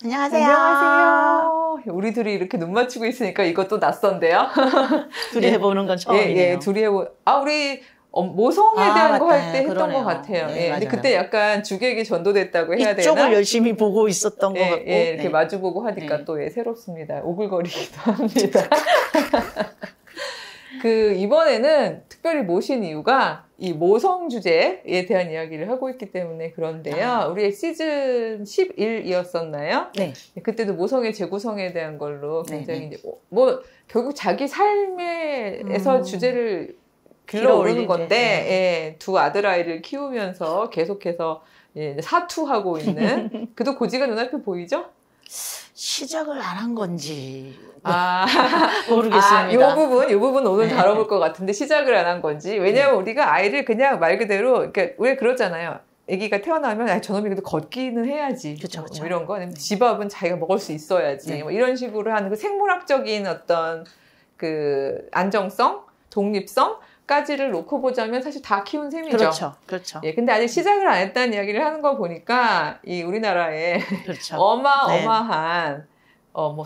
안녕하세요. 안녕하세요. 우리 둘이 이렇게 눈 맞추고 있으니까 이것도 낯선데요? 둘이 해보는 건 처음이네요. 둘이 우리 모성에 대한 거 할 때 했던 그러네요. 것 같아요. 네, 근데 그때 약간 주객이 전도됐다고 해야 되나? 이쪽을 열심히 보고 있었던 것 같고. 이렇게 마주보고 하니까 또 새롭습니다. 오글거리기도 합니다. 이번에는 특별히 모신 이유가 이 모성 주제에 대한 이야기를 하고 있기 때문에 그런데요. 우리의 시즌 11이었었나요? 네. 그때도 모성의 재구성에 대한 걸로 굉장히 이제 결국 자기 삶에서 주제를 길러오르는 건데, 두 아들아이를 키우면서 계속해서 사투하고 있는, 그도 고지가 눈앞에 보이죠? 시작을 안 한 건지 모르겠습니다. 이 부분 오늘 다뤄볼 것 같은데 시작을 안 한 건지. 왜냐면 우리가 아이를 그냥 말 그대로, 그러니까 왜 그러잖아요. 아기가 태어나면 저놈이 그래도 걷기는 해야지. 그쵸. 뭐 이런 거. 집밥은 자기가 먹을 수 있어야지. 뭐 이런 식으로 하는 그 생물학적인 어떤 그 안정성, 독립성, 까지를 놓고 보자면 사실 다 키운 셈이죠. 그렇죠. 근데 아직 시작을 안 했다는 이야기를 하는 거 보니까 이 우리나라에 어마어마한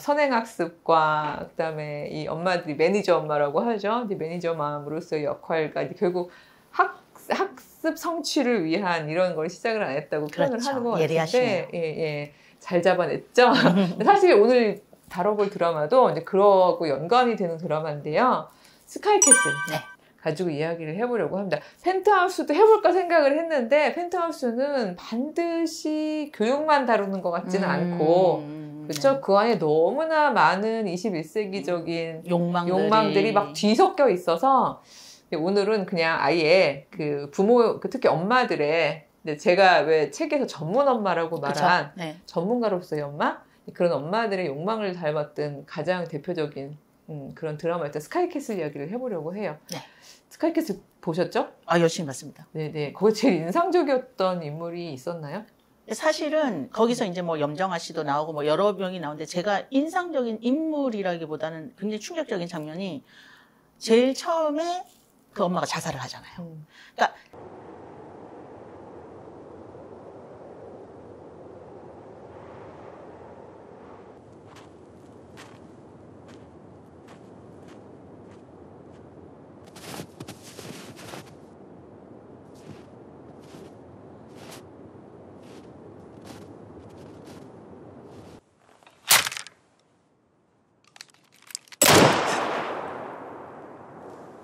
선행학습과 그다음에 이 엄마들이 매니저 엄마라고 하죠. 매니저 마음으로서의 역할과 결국 학습 성취를 위한 이런 걸 시작을 안 했다고 표현을 하는 것 같은데, 잘 잡아냈죠. 사실 오늘 다뤄볼 드라마도 이제 그러고 연관이 되는 드라마인데요. 스카이캐슬. 가지고 이야기를 해보려고 합니다. 펜트하우스도 해볼까 생각을 했는데 펜트하우스는 반드시 교육만 다루는 것 같지는 않고 그렇죠? 그 안에 너무나 많은 21세기적인 욕망들이 막 뒤섞여 있어서 오늘은 그냥 아예 그 부모, 특히 엄마들의 제가 왜 책에서 전문 엄마라고 말한 전문가로서의 엄마? 그런 엄마들의 욕망을 닮았던 가장 대표적인 그런 드라마였던 스카이캐슬 이야기를 해보려고 해요. 스카이캐슬 보셨죠? 열심히 봤습니다. 네네. 거기 제일 인상적이었던 인물이 있었나요? 사실은 거기서 이제 염정아 씨도 나오고 여러 명이 나오는데 제가 인상적인 인물이라기보다는 굉장히 충격적인 장면이 제일 처음에 그 엄마가 자살을 하잖아요. 그러니까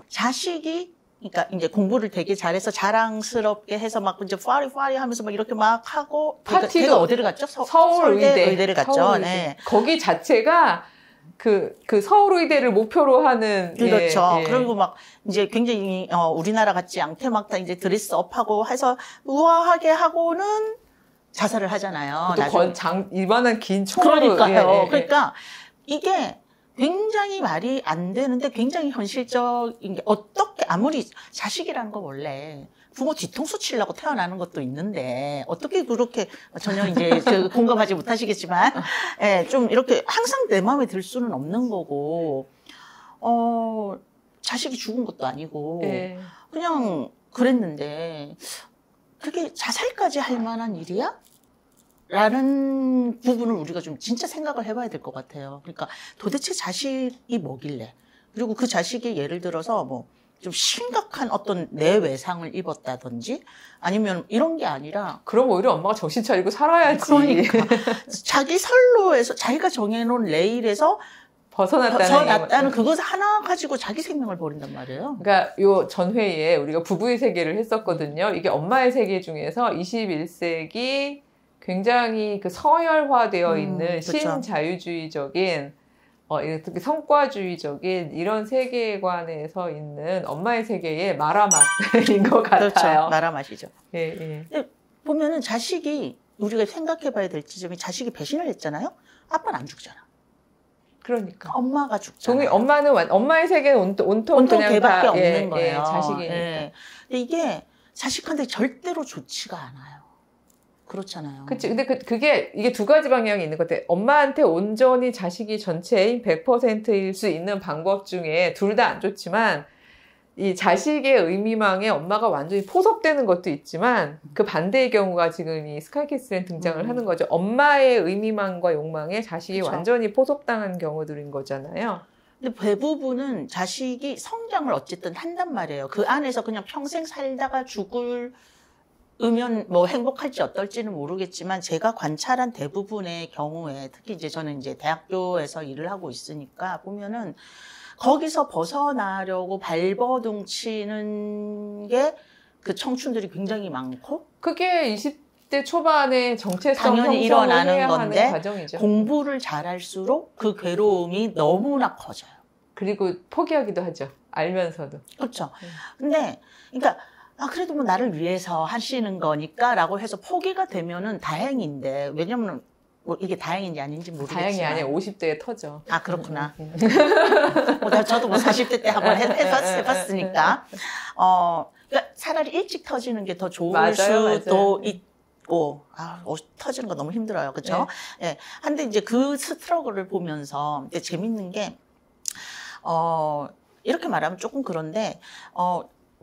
자식이 그러니까 이제 공부를 되게 잘해서 자랑스럽게 해서 막 이제 파리 하면서 막 이렇게 막 하고 파티도 어디를 갔죠? 서울의대를 갔죠. 서울의대. 거기 자체가 그 서울의대를 목표로 하는 그렇죠. 그리고 막 이제 굉장히 우리나라 같지 않게 막 다 이제 드레스업하고 해서 우아하게 하고는 자살을 하잖아요. 또 이만한 긴 총으로. 그러니까요. 그러니까 이게 굉장히 말이 안 되는데 굉장히 현실적인 게 어떻게 아무리 자식이라는 거 원래 부모 뒤통수 치려고 태어나는 것도 있는데 어떻게 그렇게 전혀 이제 공감하지 못하시겠지만 좀 이렇게 항상 내 마음에 들 수는 없는 거고 자식이 죽은 것도 아니고 그냥 그랬는데 그게 자살까지 할 만한 일이야? 라는 부분을 우리가 좀 진짜 생각을 해봐야 될 것 같아요. 그러니까 도대체 자식이 뭐길래 그리고 그 자식이 예를 들어서 좀 심각한 어떤 뇌외상을 입었다든지 아니면 이런 게 아니라 그럼 오히려 엄마가 정신 차리고 살아야지. 그러니까 자기 선로에서 자기가 정해놓은 레일에서 벗어났다는 그것 하나 가지고 자기 생명을 버린단 말이에요. 그러니까 요 전회에 우리가 부부의 세계를 했었거든요. 이게 엄마의 세계 중에서 21세기 굉장히 그 서열화되어 있는 신자유주의적인 특히 성과주의적인 이런 세계관에서 있는 엄마의 세계의 마라맛인 것 같아요. 그렇죠. 마라맛이죠. 근데 보면은 자식이 우리가 생각해봐야 될 지점이 자식이 배신을 했잖아요. 아빠는 안 죽잖아. 그러니까 엄마가 죽잖아요. 엄마의 세계는 온통 그냥 걔밖에 없는 거예요. 자식이니까. 근데 이게 자식한테 절대로 좋지가 않아요. 그렇잖아요. 그치. 근데 그게 이게 두 가지 방향이 있는 것 같아. 엄마한테 온전히 자식이 전체인 100%일 수 있는 방법 중에 둘 다 안 좋지만 이 자식의 의미망에 엄마가 완전히 포섭되는 것도 있지만 그 반대의 경우가 지금 이 스카이캐슬에 등장을 하는 거죠. 엄마의 의미망과 욕망에 자식이 그쵸. 완전히 포섭당한 경우들인 거잖아요. 근데 대부분은 자식이 성장을 어쨌든 한단 말이에요. 그 안에서 그냥 평생 살다가 죽을 으면 뭐 행복할지 어떨지는 모르겠지만 제가 관찰한 대부분의 경우에 특히 이제 저는 이제 대학교에서 일을 하고 있으니까 보면은 거기서 벗어나려고 발버둥 치는 게 그 청춘들이 굉장히 많고 그게 20대 초반에 정체성 당연히 일어나는 건데 하는 과정이죠. 공부를 잘할수록 그 괴로움이 너무나 커져요. 그리고 포기하기도 하죠. 알면서도. 그렇죠. 근데 그러니까 그래도 뭐 나를 위해서 하시는 거니까 라고 해서 포기가 되면은 다행인데 왜냐면 뭐 이게 다행인지 아닌지 모르겠지만 다행이 아니에요. 50대에 터져. 그렇구나. 저도 뭐 40대 때 한번 해봤으니까 그러니까 차라리 일찍 터지는 게 더 좋을 맞아요, 수도 맞아요. 있고 터지는 거 너무 힘들어요. 그렇죠? 네. 근데 이제 그 스트러글을 보면서 이제 재밌는 게 이렇게 말하면 조금 그런데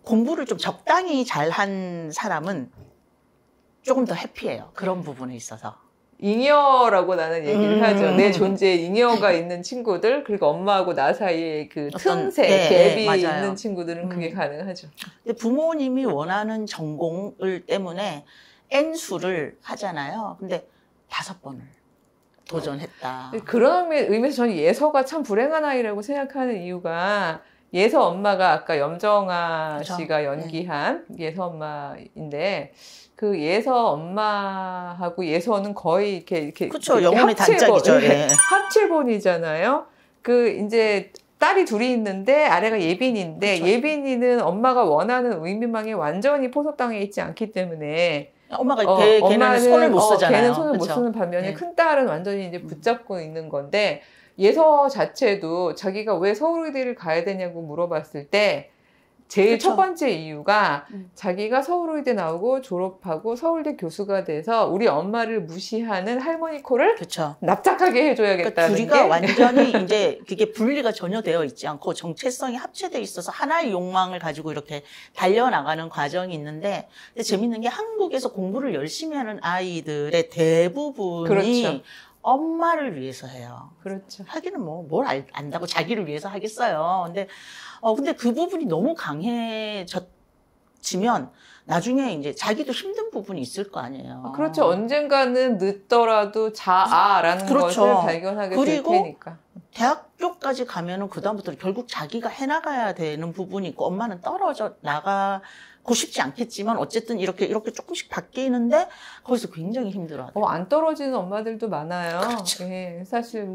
공부를 좀 적당히 잘한 사람은 조금 더 해피해요. 그런 부분에 있어서. 잉여라고 나는 얘기를 하죠. 내 존재에 잉여가 있는 친구들, 그리고 엄마하고 나 사이에 그 틈새, 갭이 있는 친구들은 그게 가능하죠. 근데 부모님이 원하는 전공을 때문에 N수를 하잖아요. 근데 5번을 도전했다. 그런 의미에서 저는 예서가 참 불행한 아이라고 생각하는 이유가 예서 엄마가 아까 염정아 그쵸? 씨가 연기한 예서 엄마인데 그 예서 엄마하고 예서는 거의 이렇게 그렇죠. 영혼의 단짝이죠. 합체본이잖아요. 그 이제 딸이 둘이 있는데 아래가 예빈인데 그쵸. 예빈이는 엄마가 원하는 의미망에 완전히 포섭당해 있지 않기 때문에 엄마가 걔는 손을 못 쓰잖아요. 걔는 손을 못 쓰는 반면에 큰 딸은 완전히 이제 붙잡고 있는 건데 예서 자체도 자기가 왜 서울의대를 가야 되냐고 물어봤을 때 제일 그쵸. 첫 번째 이유가 자기가 서울의대 나오고 졸업하고 서울대 교수가 돼서 우리 엄마를 무시하는 할머니 코를 그쵸. 납작하게 해줘야겠다는 그러니까 둘이가 완전히 이제 그게 분리가 전혀 되어 있지 않고 정체성이 합체되어 있어서 하나의 욕망을 가지고 이렇게 달려나가는 과정이 있는데 근데 재밌는 게 한국에서 공부를 열심히 하는 아이들의 대부분이 그렇죠. 엄마를 위해서 해요. 그렇죠. 하기는 뭘 안다고 자기를 위해서 하겠어요. 근데 그 부분이 너무 강해지면 나중에 이제 자기도 힘든 부분이 있을 거 아니에요. 그렇죠. 언젠가는 늦더라도 자아라는 그렇죠. 것을 발견하게 될 테니까. 대학교까지 가면은 그다음부터 결국 자기가 해나가야 되는 부분이 있고 엄마는 떨어져 나가고 싶지 않겠지만 어쨌든 이렇게 조금씩 바뀌는데 거기서 굉장히 힘들어요. 안 떨어지는 엄마들도 많아요. 그렇죠. 예, 사실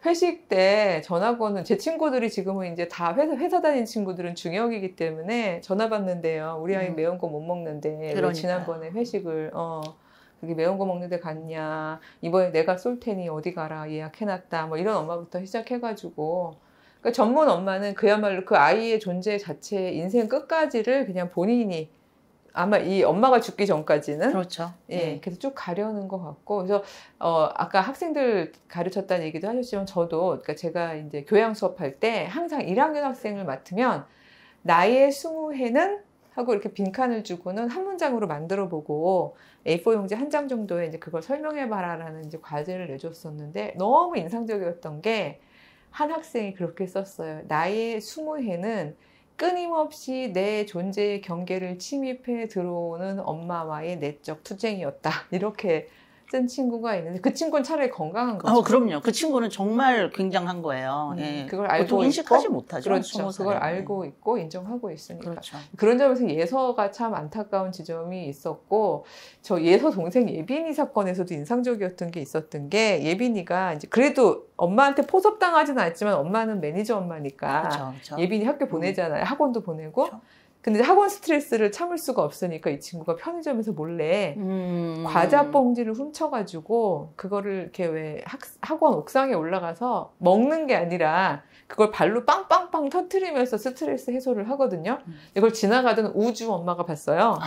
회식 때 전화번호 제 친구들이 지금은 이제 다 회사 다니는 친구들은 중역이기 때문에 전화 받는데요. 우리 아이 매운 거 못 먹는데 지난번에 회식을 그게 매운 거 먹는데 갔냐. 이번에 내가 쏠 테니 어디 가라 예약해놨다. 뭐 이런 엄마부터 시작해가지고 그러니까 전문 엄마는 그야말로 그 아이의 존재 자체의 인생 끝까지를 그냥 본인이 아마 이 엄마가 죽기 전까지는 그렇죠. 예, 그래서 쭉 가려는 것 같고 그래서 아까 학생들 가르쳤다는 얘기도 하셨지만 저도 그러니까 제가 이제 교양 수업할 때 항상 1학년 학생을 맡으면 나의 20해는 하고 이렇게 빈칸을 주고는 한 문장으로 만들어 보고 A4 용지 한 장 정도에 이제 그걸 설명해 봐라라는 이제 과제를 내줬었는데 너무 인상적이었던 게 한 학생이 그렇게 썼어요. 나의 20해는 끊임없이 내 존재의 경계를 침입해 들어오는 엄마와의 내적 투쟁이었다. 이렇게 쓴 친구가 있는데 그 친구는 차라리 건강한 거죠. 그럼요. 그 친구는 정말 굉장한 거예요. 예. 그걸 알고 인식하지 있고, 못하죠. 그렇죠. 그걸 알고 있고 인정하고 있으니까. 그렇죠. 그런 점에서 예서가 참 안타까운 지점이 있었고 저 예서 동생 예빈이 사건에서도 인상적이었던 게 있었던 게 예빈이가 이제 그래도 엄마한테 포섭당하지는 않지만 엄마는 매니저 엄마니까 그렇죠. 예빈이 학교 보내잖아요. 학원도 보내고. 그렇죠. 근데 학원 스트레스를 참을 수가 없으니까 이 친구가 편의점에서 몰래 과자 봉지를 훔쳐가지고 그거를 이렇게 왜 학원 옥상에 올라가서 먹는 게 아니라 그걸 발로 빵빵빵 터트리면서 스트레스 해소를 하거든요. 이걸 지나가던 우주 엄마가 봤어요.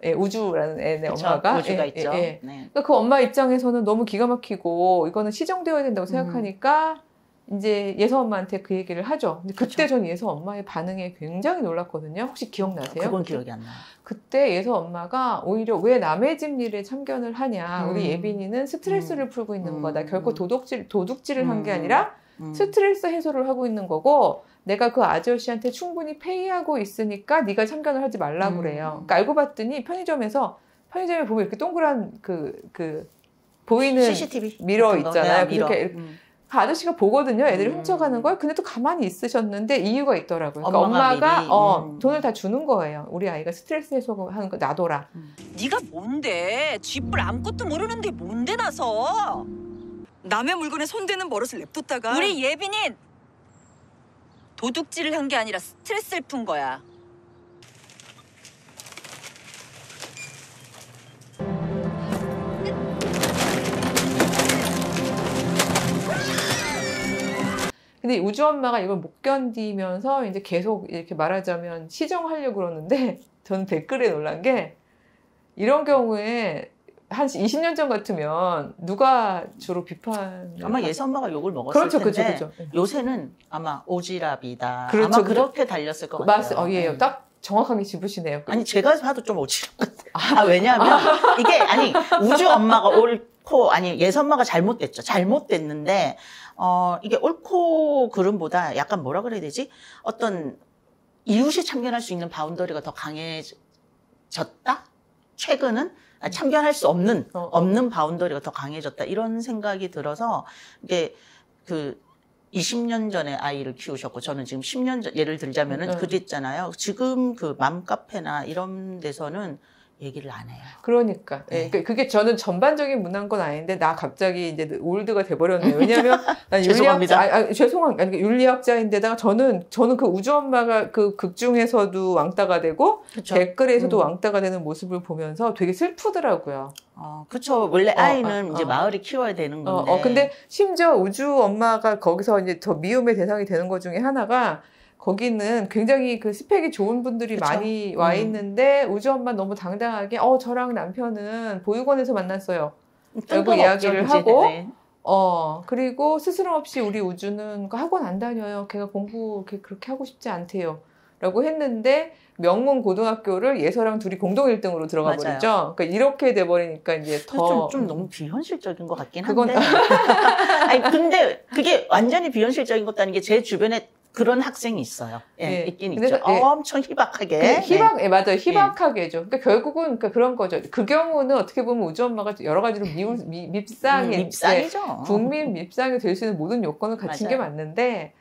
예, 우주라는 애네 그쵸, 엄마가. 우주가 예, 있죠. 예, 예. 네. 그러니까 그 엄마 입장에서는 너무 기가 막히고 이거는 시정되어야 된다고 생각하니까 이제 예서 엄마한테 그 얘기를 하죠. 근데 그때 전 예서 엄마의 반응에 굉장히 놀랐거든요. 혹시 기억나세요? 그건 기억이 안 나요. 그때 예서 엄마가 오히려 왜 남의 집 일에 참견을 하냐. 우리 예빈이는 스트레스를 풀고 있는 거다. 결코 도둑질을 한 게 아니라 스트레스 해소를 하고 있는 거고 내가 그 아저씨한테 충분히 페이하고 있으니까 네가 참견을 하지 말라고 그래요. 그러니까 알고 봤더니 편의점에 보면 이렇게 동그란 그 보이는 CCTV 미러 있잖아요. 미러. 그렇게 그 아저씨가 보거든요. 애들이 훔쳐가는 걸. 근데 또 가만히 있으셨는데 이유가 있더라고요. 그러니까 엄마가 돈을 다 주는 거예요. 우리 아이가 스트레스 해소하는 거 놔둬라. 네가 뭔데? 쥐뿔 아무것도 모르는데 뭔데 나서? 남의 물건에 손대는 버릇을 냅뒀다가 우리 예빈이 도둑질을 한 게 아니라 스트레스를 푼 거야. 근데 우주 엄마가 이걸 못 견디면서 이제 계속 이렇게 말하자면 시정하려고 그러는데 저는 댓글에 놀란 게 이런 경우에 한 20년 전 같으면 누가 주로 비판 아마 예서 엄마가 욕을 먹었을 텐데 그렇죠. 요새는 아마 오지랖이다. 그렇죠, 아마 그렇게 달렸을 것 같아요. 예, 딱 정확하게 짚으시네요. 아니 제가 봐도 좀 오지랖 같아요. 왜냐하면 이게 우주 엄마가 옳고 예서 엄마가 잘못됐죠. 잘못됐는데 이게 옳고 그름보다 약간 뭐라 그래야 되지? 어떤 이웃이 참견할 수 있는 바운더리가 더 강해졌다? 최근은 참견할 수 없는 바운더리가 더 강해졌다. 이런 생각이 들어서 이게 20년 전에 아이를 키우셨고 저는 지금 10년 전 예를 들자면은 그랬잖아요. 지금 그 맘카페나 이런 데서는 얘기를 안 해요. 그러니까. 네. 예, 그게 저는 전반적인 문화인 건 아닌데, 나 갑자기 이제 올드가 돼버렸네요. 왜냐면, 난 죄송합니다. 윤리학자인데다가 저는 그 우주 엄마가 그 극 중에서도 왕따가 되고, 그쵸? 댓글에서도 왕따가 되는 모습을 보면서 되게 슬프더라고요. 그쵸. 원래 아이는 이제 마을이 키워야 되는 건데. 근데 심지어 우주 엄마가 거기서 이제 더 미움의 대상이 되는 것 중에 하나가, 거기는 굉장히 그 스펙이 좋은 분들이 그쵸? 많이 와 있는데 우주 엄마 너무 당당하게 저랑 남편은 보육원에서 만났어요. 라고 이야기를 하고 네. 그리고 스스럼 없이 우리 우주는 학원 안 다녀요. 걔가 공부 그렇게 하고 싶지 않대요. 라고 했는데 명문 고등학교를 예서랑 둘이 공동 1등으로 들어가 맞아요. 버리죠. 그러니까 이렇게 돼버리니까 이제 더 좀 너무 비현실적인 것 같긴 한데. 근데 그게 완전히 비현실적인 것도 아닌 게 제 주변에 그런 학생이 있어요. 예, 있긴 있죠. 엄청 희박하게. 맞아요. 희박하게죠. 그러니까 결국은 그런 거죠. 그 경우는 어떻게 보면 우주 엄마가 여러 가지로 밉상이죠. 국민 밉상이 될 수 있는 모든 요건을 갖춘 게 맞는데,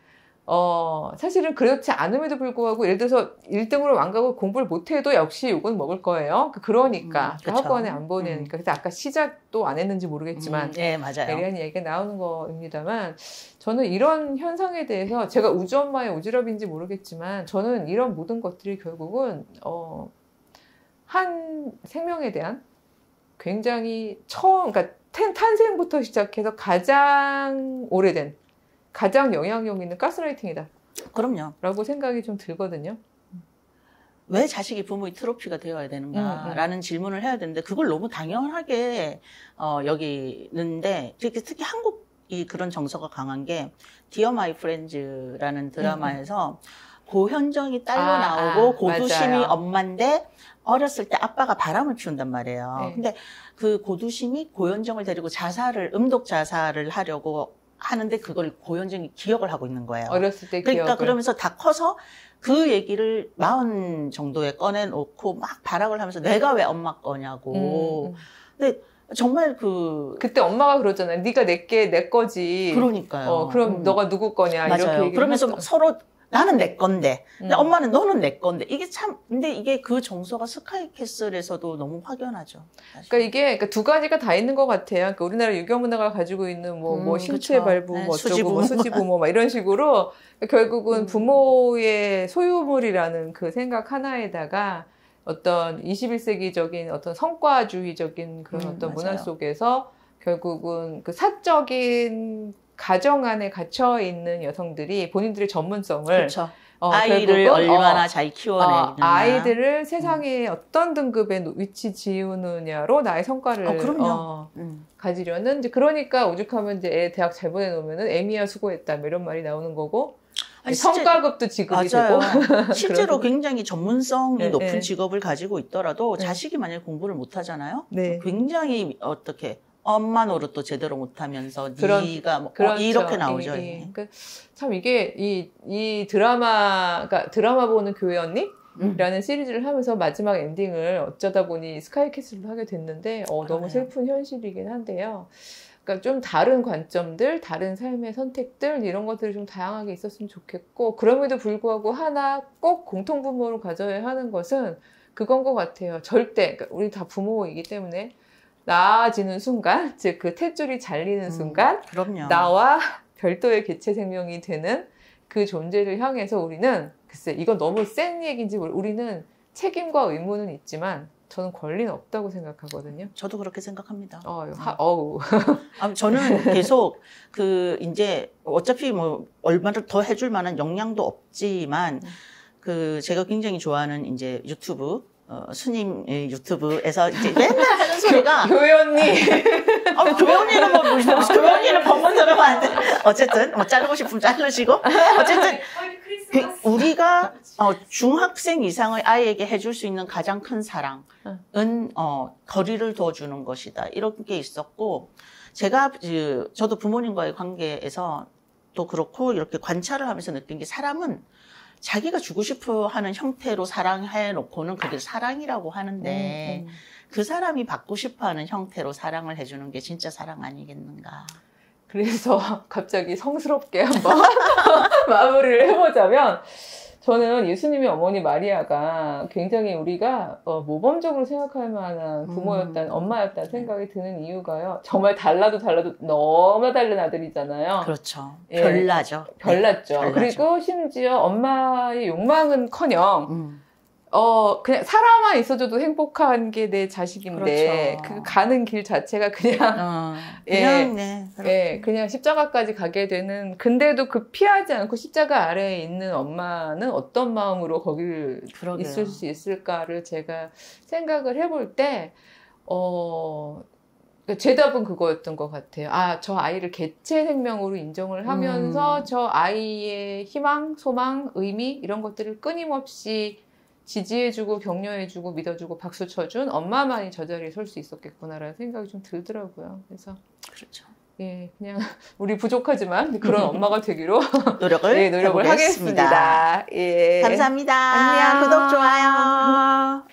사실은 그렇지 않음에도 불구하고 예를 들어서 1등으로 왕가고 공부를 못해도 역시 욕은 먹을 거예요. 그러니까 학원에 안 보내니까. 그래서 아까 시작도 안 했는지 모르겠지만 네, 맞아요. 예리한 얘기가 나오는 겁니다만 저는 이런 현상에 대해서 제가 우주 엄마의 오지랖인지 모르겠지만 저는 이런 모든 것들이 결국은 한 생명에 대한 굉장히 그러니까 탄생부터 시작해서 가장 오래된 가장 영향력 있는 가스라이팅이다. 그럼요. 라고 생각이 좀 들거든요. 왜 자식이 부모의 트로피가 되어야 되는가라는 질문을 해야 되는데 그걸 너무 당연하게 여기는데 특히 한국이 그런 정서가 강한 게 Dear My Friends라는 드라마에서 고현정이 딸로 나오고 고두심이 맞아요. 엄마인데 어렸을 때 아빠가 바람을 피운단 말이에요. 네. 근데 그 고두심이 고현정을 데리고 음독 자살을 하려고 하는데 그걸 고현정이 기억을 하고 있는 거예요. 어렸을 때 그러니까 기억을. 그러면서 다 커서 그 얘기를 40 정도에 꺼내놓고 막 발악을 하면서 내가 왜 엄마 거냐고. 근데 정말 그때 엄마가 그러잖아요. 네가 내 거지. 그러니까요. 그럼 너가 누구 거냐. 맞아요. 이렇게 그러면서 서로 나는 내 건데, 엄마는 너는 내 건데. 근데 이게 그 정서가 스카이캐슬에서도 너무 확연하죠. 사실. 그러니까 두 가지가 다 있는 것 같아요. 그러니까 우리나라 유교 문화가 가지고 있는 뭐 신체 발부, 네, 수지부모, 막 이런 식으로 결국은 부모의 소유물이라는 그 생각 하나에다가 어떤 21세기적인 어떤 성과주의적인 그런 어떤 문화 속에서 결국은 그 사적인 가정 안에 갇혀 있는 여성들이 본인들의 전문성을 그렇죠. 아이를 얼마나 잘 키워내느냐. 아이들을 세상에 어떤 등급에 위치 지우느냐로 나의 성과를 가지려는 이제 그러니까 오죽하면 이제 애 대학 잘 보내놓으면은 애미야 수고했다 뭐 이런 말이 나오는 거고 아니, 성과급도 지급이 맞아요. 되고 실제로 굉장히 전문성이 높은 직업을 가지고 있더라도 자식이 만약에 공부를 못하잖아요. 굉장히 어떻게 엄마 노릇도 제대로 못하면서 네가 뭐 그렇죠. 이렇게 나오죠. 그러니까 참 이게 이 드라마 보는 교회 언니라는 시리즈를 하면서 마지막 엔딩을 어쩌다 보니 스카이캐슬로 하게 됐는데 너무 슬픈 현실이긴 한데요. 그러니까 좀 다른 관점들, 다른 삶의 선택들 이런 것들이 좀 다양하게 있었으면 좋겠고 그럼에도 불구하고 하나 꼭 공통분모를 가져야 하는 것은 그건 것 같아요. 절대 그러니까 우리 다 부모이기 때문에 나아지는 순간, 즉 그 탯줄이 잘리는 순간 그럼요. 나와 별도의 개체 생명이 되는 그 존재를 향해서 우리는 글쎄 이건 너무 센 얘기인지 우리는 책임과 의무는 있지만 저는 권리는 없다고 생각하거든요. 저도 그렇게 생각합니다. 저는 계속 이제 어차피 뭐 얼마를 더 해줄 만한 역량도 없지만 제가 굉장히 좋아하는 이제 유튜브 스님의 유튜브에서 이제 맨날 하는 소리가 교회 언니. 교회 언니는 교회 언니는 법문 들으면 안 돼. 어쨌든 뭐 자르고 싶으면 자르시고 어쨌든 우리가 중학생 이상의 아이에게 해줄 수 있는 가장 큰 사랑은 거리를 둬주는 것이다. 이런 게 있었고 저도 부모님과의 관계에서 또 그렇고 이렇게 관찰을 하면서 느낀 게 사람은 자기가 주고 싶어 하는 형태로 사랑해 놓고는 그게 사랑이라고 하는데 그 사람이 받고 싶어 하는 형태로 사랑을 해주는 게 진짜 사랑 아니겠는가. 그래서 갑자기 성스럽게 한번 마무리를 해보자면 저는 예수님의 어머니 마리아가 굉장히 우리가 모범적으로 생각할 만한 부모였다는 엄마였다는 생각이 드는 이유가요. 정말 달라도 너무 다른 아들이잖아요. 그렇죠. 별나죠. 별났죠. 그리고 심지어 엄마의 욕망은커녕 그냥 살아만 있어줘도 행복한 게 내 자식인데 그렇죠. 그 가는 길 자체가 그냥 그냥 십자가까지 가게 되는 근데도 그 피하지 않고 십자가 아래에 있는 엄마는 어떤 마음으로 거길 있을 수 있을까를 제가 생각을 해볼 때 제 답은 그거였던 것 같아요. 저 아이를 개체 생명으로 인정을 하면서 저 아이의 희망, 소망, 의미 이런 것들을 끊임없이 지지해주고 격려해주고 믿어주고 박수 쳐준 엄마만이 저 자리에 설 수 있었겠구나라는 생각이 좀 들더라고요. 그래서 그렇죠. 그냥 우리 부족하지만 그런 엄마가 되기로 노력을 하겠습니다. 감사합니다. 안녕. 구독, 좋아요.